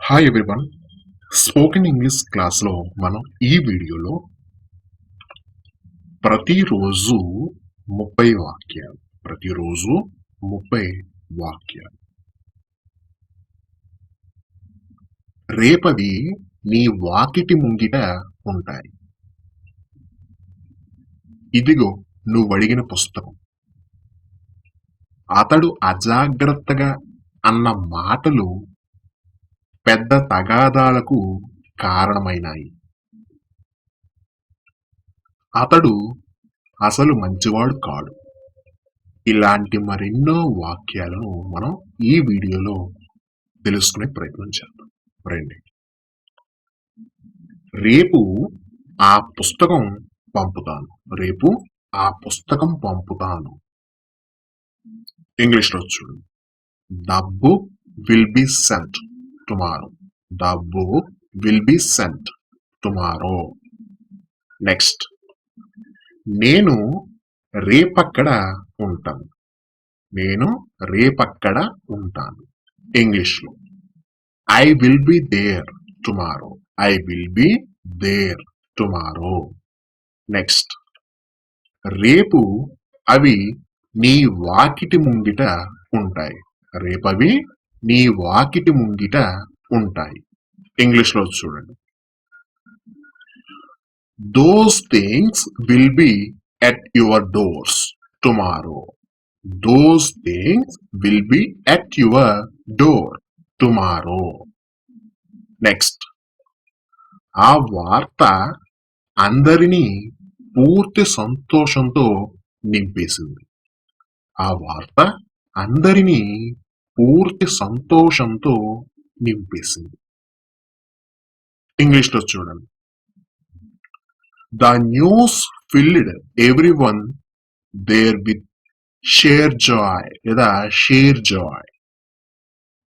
Hi everyone. Spoken English క్లాస్లో మనం ఈ వీడియోలో ప్రతిరోజు 30 వాక్యాలు ప్రతిరోజు 30 వాక్యాలు రేపవి నీ వాకిటి ముంగిట ఉంటాయి. ఇదిగో నువ్వు అడిగిన పుస్తకం. అతడు అజాగ్రత్తగా అన్న మాటలు పెద్ద తగాదాలకు కారణమైనాయి. అతడు అసలు మంచివాడు కాడు. ఇలాంటి మరెన్నో వాక్యాలను మనం ఈ వీడియోలో తెలుసుకునే ప్రయత్నం చేద్దాం. రండి. రేపు ఆ పుస్తకం పంపుతాను. రేపు ఆ పుస్తకం పంపుతాను. ఇంగ్లీష్లో చూడండి. The book will be sent tomorrow. The book will be sent tomorrow. Next, నేను రేపక్కడ ఉంటాను. నేను రేపక్కడ ఉంటాను. ఇంగ్లీష్లో I will be there tomorrow. I will be there tomorrow. Next, రేపు అవి నీ వాకిటి ముంగిట ఉంటాయి. రేపవి నీ వాకిటి ముంగిట ఉంటాయి. ఇంగ్లీష్లో చూడండి. Those things will be at your doors tomorrow. Those things will be at your door tomorrow. Next, ఆ వార్త అందరినీ పూర్తి సంతోషంతో నింపేసింది. ఆ వార్త అందరినీ పూర్తి సంతోషంతో నింపేసింది. ఇంగ్లీష్లో చూడండి. The news filled everyone there with sheer joy. లేదా sheer joy.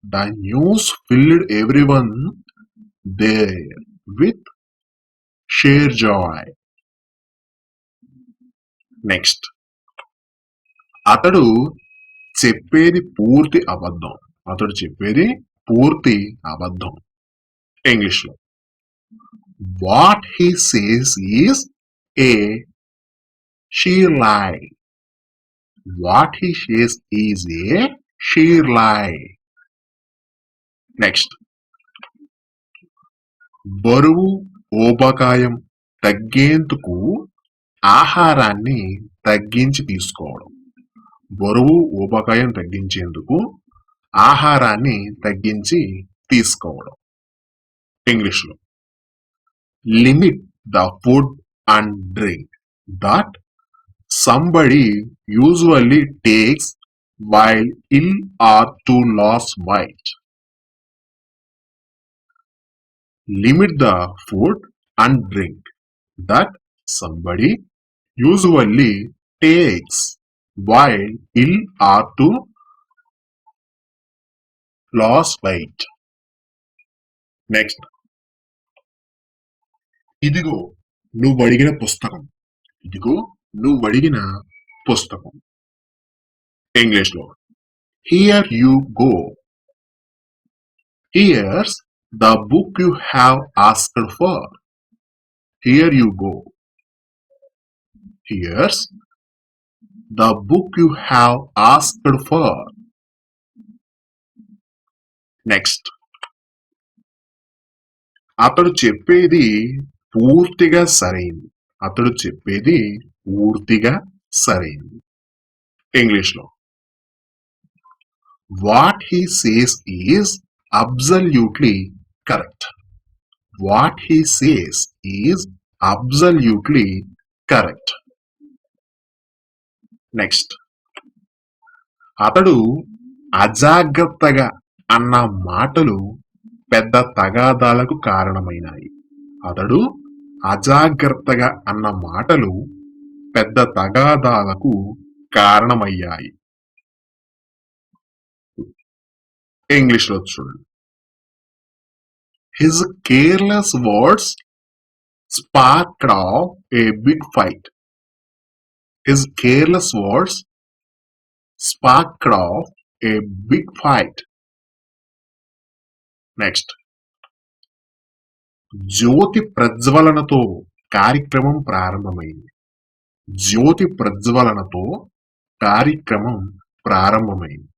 The news filled everyone there with sheer joy. Next, అతడు చెప్పేది పూర్తి అబద్ధం. అతడు చెప్పేది పూర్తి అబద్ధం. ఇంగ్లీష్లో what he says is a sheer lie. What he says is a sheer lie. Next, బరువు ఊబకాయం తగ్గేందుకు ఆహారాన్ని తగ్గించి తీసుకోవడం. బరువు ఊబకాయం తగ్గించేందుకు ఆహారాన్ని తగ్గించి తీసుకోవడం. ఇంగ్లీష్లో limit the food and drink that somebody usually takes while ill or to lose weight. Limit the food and drink that somebody usually takes while ill or to lose weight. Next, ఇదిగో నువ్వు అడిగిన పుస్తకం. ఇదిగో నువ్వు అడిగిన పుస్తకం. ఇంగ్లీష్లో here you go. Here's the book you have asked for. Here you go. Here's the book you have asked for. Next, అతడు చెప్పేది పూర్తిగా సరైంది. అతడు చెప్పేది పూర్తిగా సరైంది. ఇంగ్లీష్లో what he says is absolutely correct. What he says is absolutely correct. Next, అతడు అజాగ్రత్తగా అన్న మాటలు పెద్ద తగాదాలకు కారణమైనాయి. అతడు అజాగ్రత్తగా అన్న మాటలు పెద్ద తగాదాలకు కారణమయ్యాయి. ఇంగ్లీష్లో చూడండి. His careless words sparked off a big fight. His careless words sparked off a big fight. Next, జ్యోతి ప్రజ్వలనతో కార్యక్రమం ప్రారంభమైంది. జ్యోతి ప్రజ్వలనతో కార్యక్రమం ప్రారంభమైంది.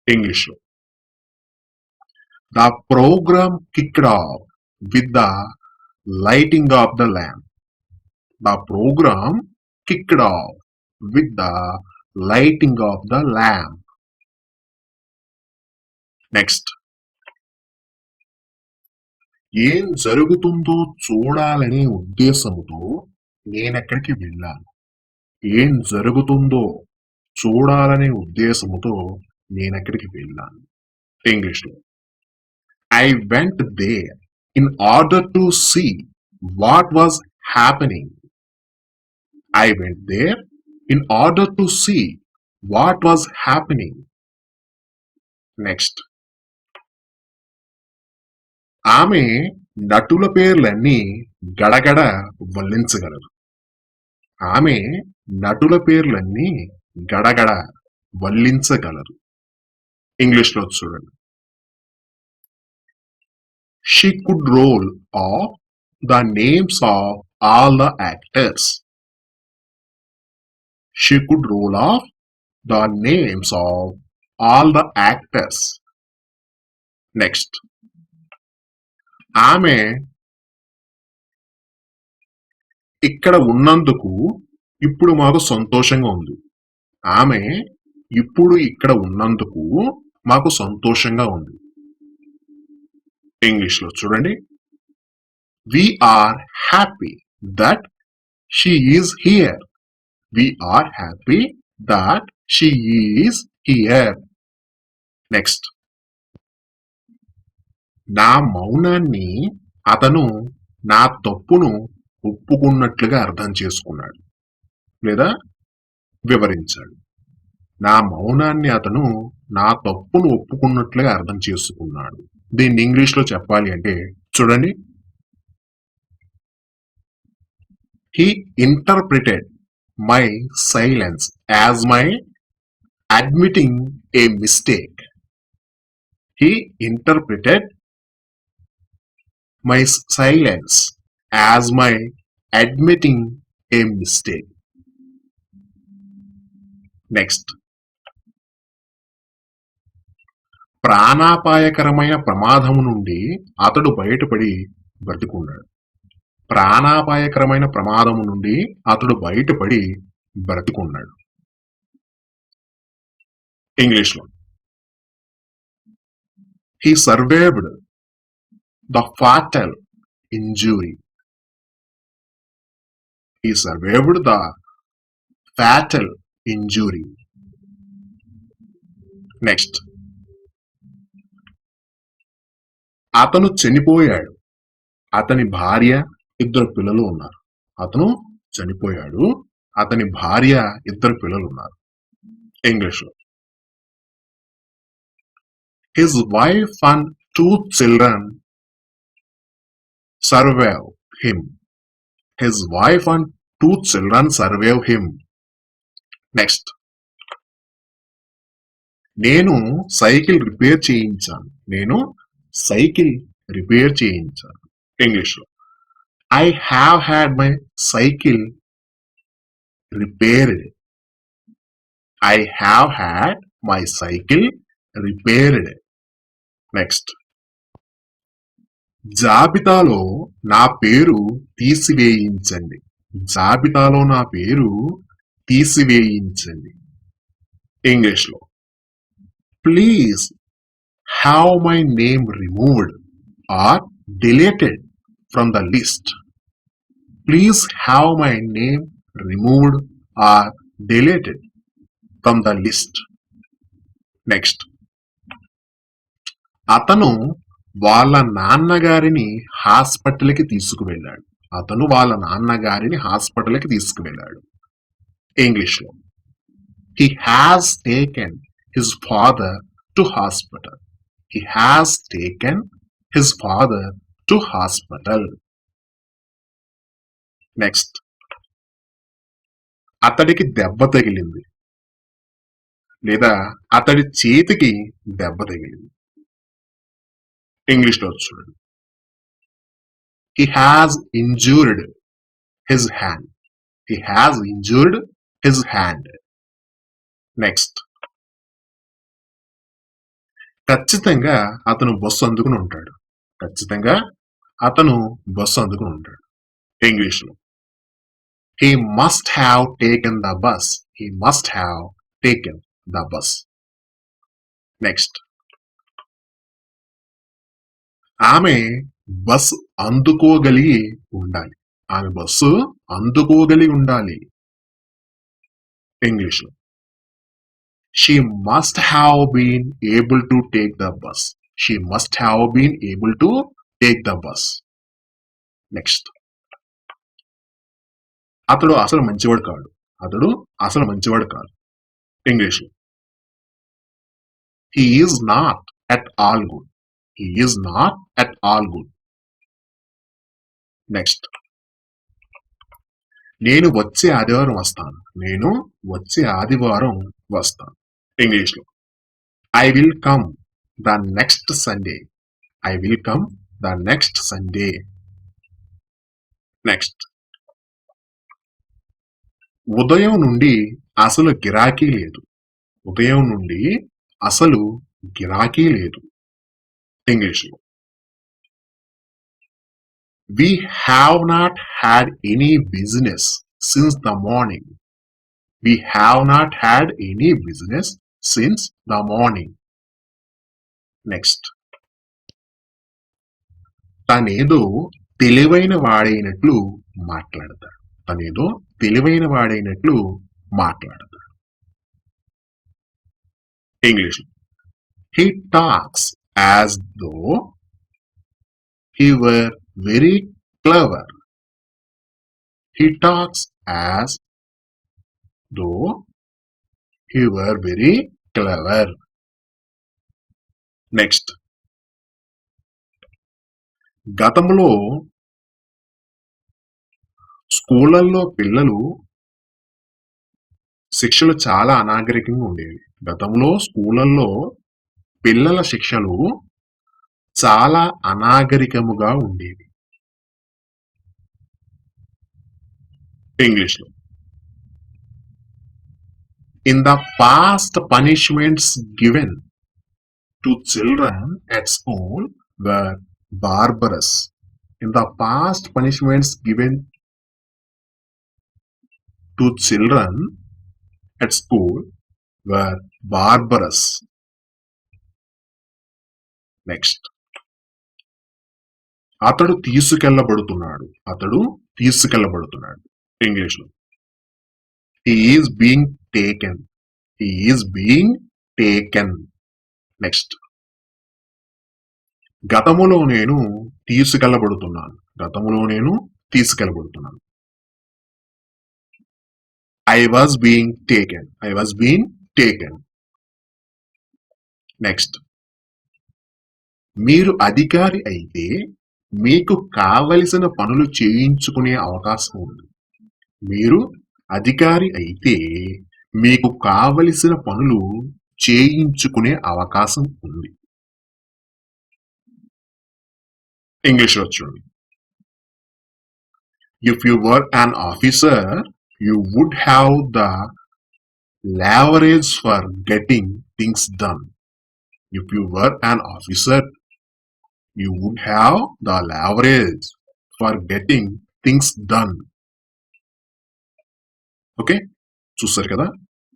ఇంగ్లీష్లో the programme kicked off with the lighting of the lamp. The programme kicked off with the lighting of the lamp. Next, ఏం జరుగుతుందో చూడాలనే ఉద్దేశంతో నేనెక్కడికి వెళ్ళాను. ఏం జరుగుతుందో చూడాలనే ఉద్దేశముతో నేనెక్కడికి వెళ్ళాను. ఇంగ్లీష్లో I went there in order to see what was happening. I went there in order to see what was happening. Next, ఆమె నటుల పేర్లన్నీ గడగడ వల్లించగలదు. ఆమె నటుల పేర్లన్నీ గడగడ వల్లించగలరు. ఇంగ్లీష్లో చూడండి. She could roll off the names of all the actors. She could roll off the names of all the actors. Next, ఆమె ఇక్కడ ఉన్నందుకు ఇప్పుడు మాకు సంతోషంగా ఉంది. ఆమె ఇప్పుడు ఇక్కడ ఉన్నందుకు మాకు సంతోషంగా ఉంది. ఇంగ్లీష్లో చూడండి. We are happy that she is here. We are happy that she is here. Next, నా మౌనాన్ని అతను నా తప్పును ఒప్పుకున్నట్లుగా అర్థం చేసుకున్నాడు లేదా వివరించాడు. నా మౌనాన్ని అతను నా తప్పును ఒప్పుకున్నట్లుగా అర్థం చేసుకున్నాడు. దీన్ని ఇంగ్లీష్లో చెప్పాలి అంటే చూడండి. He interpreted my silence as my admitting a mistake. He interpreted my silence as my admitting a mistake. Next, ప్రాణాపాయకరమైన ప్రమాదము నుండి అతడు బయటపడి బ్రతికున్నాడు. ప్రాణాపాయకరమైన ప్రమాదము నుండి అతడు బయటపడి బ్రతికున్నాడు. ఇంగ్లీష్లో he survived the fatal injury. He survived the fatal injury. Next, అతను చనిపోయాడు. అతని భార్య ఇద్దరు పిల్లలు ఉన్నారు. అతను చనిపోయాడు. అతని భార్య ఇద్దరు పిల్లలు ఉన్నారు. ఇంగ్లీష్లో his wife and 2 children survive him. His wife and 2 children survive him. Next, నేను సైకిల్ రిపేర్ చేయించాను. నేను సైకిల్ రిపేర్ చేయించాను. ఇంగ్లీష్లో I have had my cycle repaired. I have had my cycle repaired. Next, జాబితాలో నా పేరు తీసివేయించండి. జాబితాలో నా పేరు తీసివేయించండి. ఇంగ్లీష్లో please have my name removed or deleted from the list. Please have my name removed or deleted from the list. Next, అతను వాళ్ళ నాన్నగారిని హాస్పిటల్కి తీసుకువెళ్ళాడు. అతను వాళ్ళ నాన్నగారిని హాస్పిటల్కి తీసుకువెళ్ళాడు. ఇంగ్లీష్లో he has taken his father to hospital. He has taken his father to hospital. Next, అతడికి దెబ్బ తగిలింది లేదా అతడి చేతికి దెబ్బ తగిలింది. ఇంగ్లీష్లో చూడండి. He has injured his hand. He has injured his hand. Next, ఖచ్చితంగా అతను బస్సు అందుకుని ఉంటాడు. ఖచ్చితంగా అతను బస్సు అందుకుని ఉంటాడు. ఇంగ్లీష్లో he must have taken the bus. He must have taken the bus. Next, ఆమె బస్సు అందుకోగలిగి ఉండాలి. ఆమె బస్సు అందుకోగలిగి ఉండాలి. ఇంగ్లీష్లో she must have been able to take the bus. She must have been able to take the bus. Next, అతడు అసలు మంచివాడు కాడు. అతడు అసలు మంచివాడు కాదు. ఇంగ్లీష్లో he is not at all good. He is not at all good. Next, నేను వచ్చే ఆదివారం వస్తాను. నేను వచ్చే ఆదివారం వస్తాను. ఇంగ్లీష్లో I will come the next Sunday. I will come the next Sunday. Next, ఉదయం నుండి అసలు గిరాకీ లేదు. ఉదయం నుండి అసలు గిరాకీ లేదు. ఇంగ్లీష్లో we have not had any business since the morning. We have not had any business since the morning. Next, తనేదో తెలివైన వాడైనట్లు మాట్లాడతాడు. తనేదో తెలివైన వాడైనట్లు మాట్లాడతాడు. English he talks as though he were very clever. He talks as though he were very clever. Next, గతంలో స్కూళ్ళల్లో పిల్లలు శిక్షలు చాలా అనాగరికంగా ఉండేవి. గతంలో స్కూళ్ళల్లో పిల్లల శిక్షలు చాలా అనాగరికముగా ఉండేవి. ఇంగ్లీష్లో in the past punishments given to children at school were barbarous. In the past punishments given to children at school were barbarous. Next, అతడు తీసుకెళ్లబడుతున్నాడు. అతడు తీసుకెళ్లబడుతున్నాడు. ఇంగ్లీష్లో he is being taken. He is being taken. Next, గతములో నేను తీసుకెళ్లబడుతున్నాను. గతములో నేను తీసుకెళ్లబడుతున్నాను. I was being taken. I was being taken. Next, మీరు అధికారి అయితే మీకు కావలసిన పనులు చేయించుకునే అవకాశం ఉంది. మీరు అధికారి అయితే మీకు కావలసిన పనులు చేయించుకునే అవకాశం ఉంది. ఇంగ్లీష్లో చూడండి, if you were an officer you would have the leverage for getting things done. If you were an officer you would have the leverage for getting things done. Okay, చూస్తారు కదా,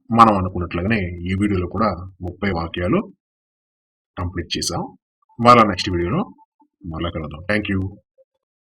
మనం అనుకున్నట్లుగానే ఈ వీడియోలో కూడా 30 వాక్యాలు కంప్లీట్ చేసాం. మళ్ళా నెక్స్ట్ వీడియోలో మళ్ళా కలుద్దాం. Thank you.